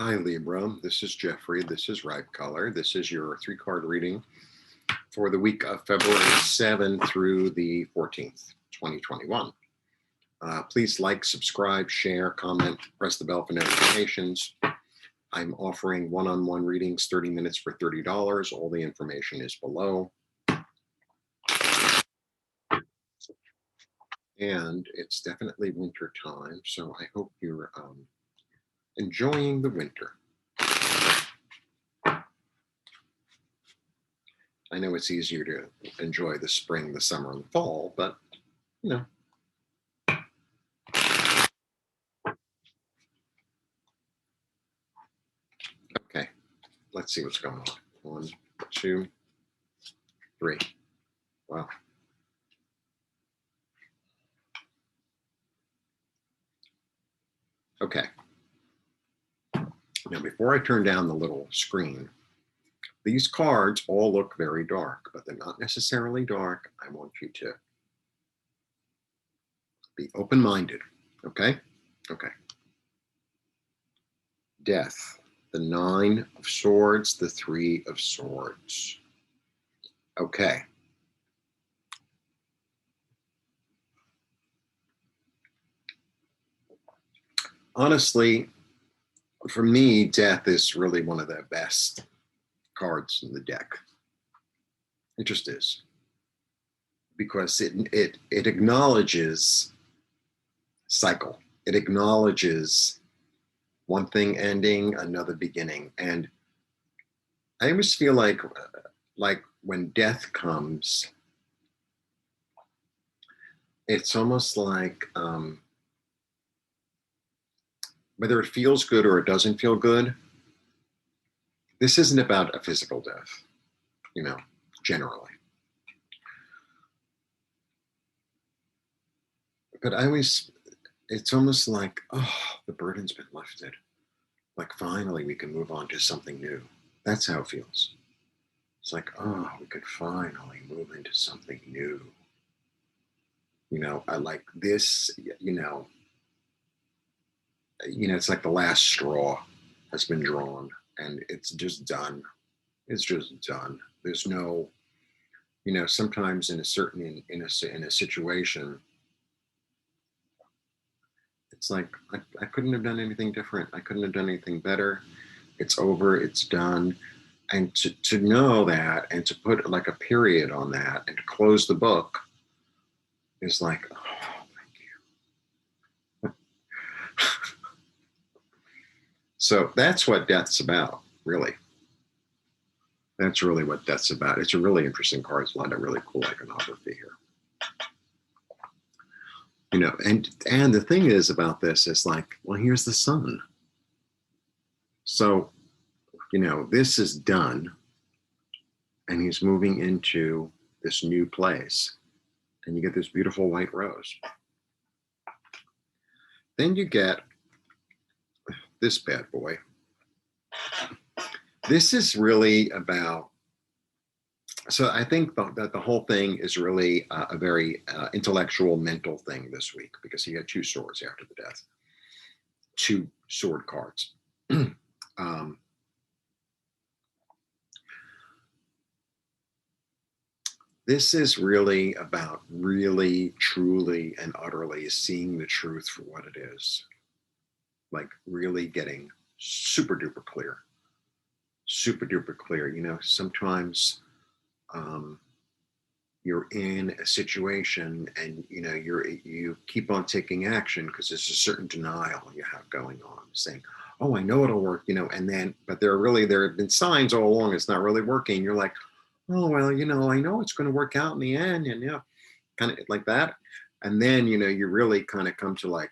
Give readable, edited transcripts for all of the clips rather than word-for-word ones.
Hi Libra, this is Jeffrey, this is Ripe Color. This is your 3-card reading for the week of February 7th through the 14th, 2021. Please like, subscribe, share, comment, press the bell for notifications. I'm offering one-on-one readings, 30 minutes for $30. All the information is below. And it's definitely winter time, so I hope you're enjoying the winter. I know it's easier to enjoy the spring, the summer, and the fall, but you know. Okay, let's see what's going on. 1, 2, 3. Wow. Okay. Now, before I turn down the little screen, these cards all look very dark, but they're not necessarily dark. I want you to be open-minded, okay? Okay. Death, the 9 of Swords, the 3 of Swords. Okay. Honestly, for me, death is really one of the best cards in the deck. It just is. Because it acknowledges cycle. It acknowledges one thing ending, another beginning. And I always feel like when death comes, it's almost like whether it feels good or it doesn't feel good, this isn't about a physical death, generally. But it's almost like, oh, the burden's been lifted. Like finally we can move on to something new. That's how it feels. It's like, oh, we could finally move into something new. I like this, it's like the last straw has been drawn and it's just done. It's just done. There's no, sometimes in a certain, in a situation, it's like, I couldn't have done anything different. I couldn't have done anything better. It's over, it's done. And to know that and to put like a period on that and to close the book is like, oh, thank you. So that's what death's about, really. That's really what death's about. It's a really interesting card. It's a lot of really cool iconography here. And the thing is about this is like, well, here's the sun. So, this is done and he's moving into this new place and you get this beautiful white rose. Then you get this bad boy. This is really about, so I think that the whole thing is really a very intellectual, mental thing this week because he had 2 swords after the death, 2 sword cards. This is really about really, truly, and utterly seeing the truth for what it is. Like really getting super duper clear. Super duper clear. Sometimes you're in a situation and you keep on taking action because there's a certain denial you have going on, saying, oh, I know it'll work, and then but there have been signs all along it's not really working. You're like, oh well, I know it's going to work out in the end, and kind of like that. And then you really kind of come to like,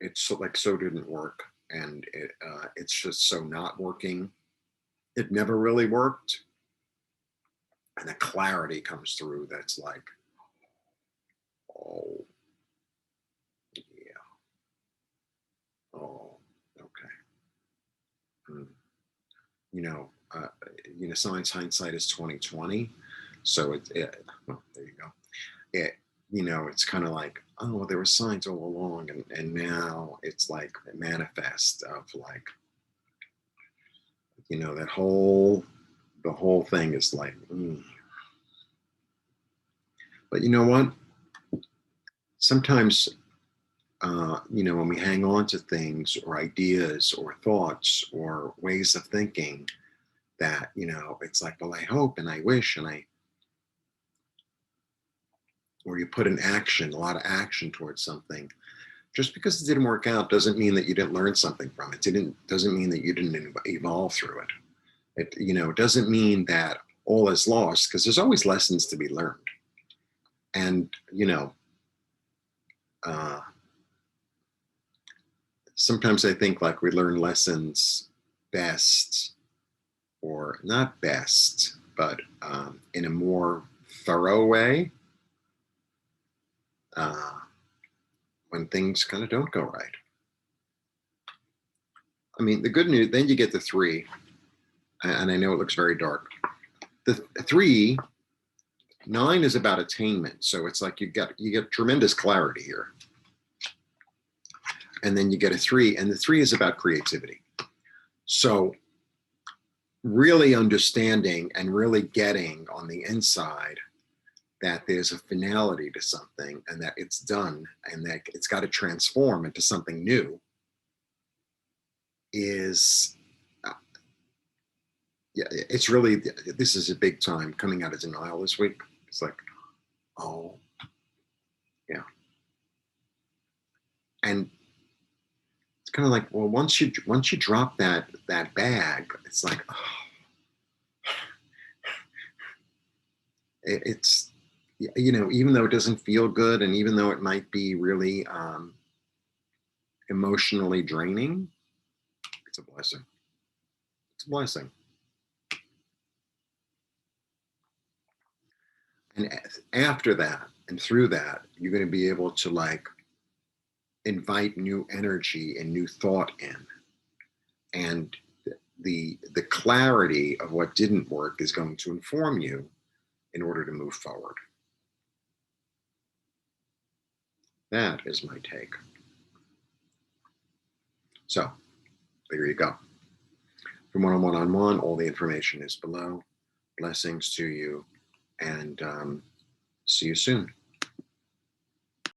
it's like so didn't work, and it's just so not working. It never really worked. And the clarity comes through that's like, oh, yeah. Oh, okay. Hmm. Science hindsight is 2020. So well, there you go. It's kind of like, oh, well, there were signs all along, and now it's like a manifest of like, that the whole thing is like, but you know what? Sometimes, when we hang on to things or ideas or thoughts or ways of thinking that, it's like, well, I hope and I wish and or you put a lot of action towards something. Just because it didn't work out doesn't mean that you didn't learn something from it. Doesn't mean that you didn't evolve through it. It doesn't mean that all is lost, because there's always lessons to be learned. And, uh, sometimes I think like we learn lessons best, or not best, but in a more thorough way, uh, when things kind of don't go right. I mean, the good news, then you get the three, and I know it looks very dark. The three, nine is about attainment. So it's like you get tremendous clarity here. And then you get a three, and the three is about creativity. So really understanding and really getting on the inside that there's a finality to something, and that it's done, and that it's got to transform into something new is, yeah, it's really, this is a big time coming out of denial this week. It's like, oh, yeah. And it's kind of like, well, once you drop that bag, it's like, oh, it's, even though it doesn't feel good, and even though it might be really emotionally draining, it's a blessing. It's a blessing. And after that and through that, you're going to be able to like invite new energy and new thought in. And the clarity of what didn't work is going to inform you in order to move forward. That is my take. So there you go. From one-on-one, all the information is below. Blessings to you, and see you soon.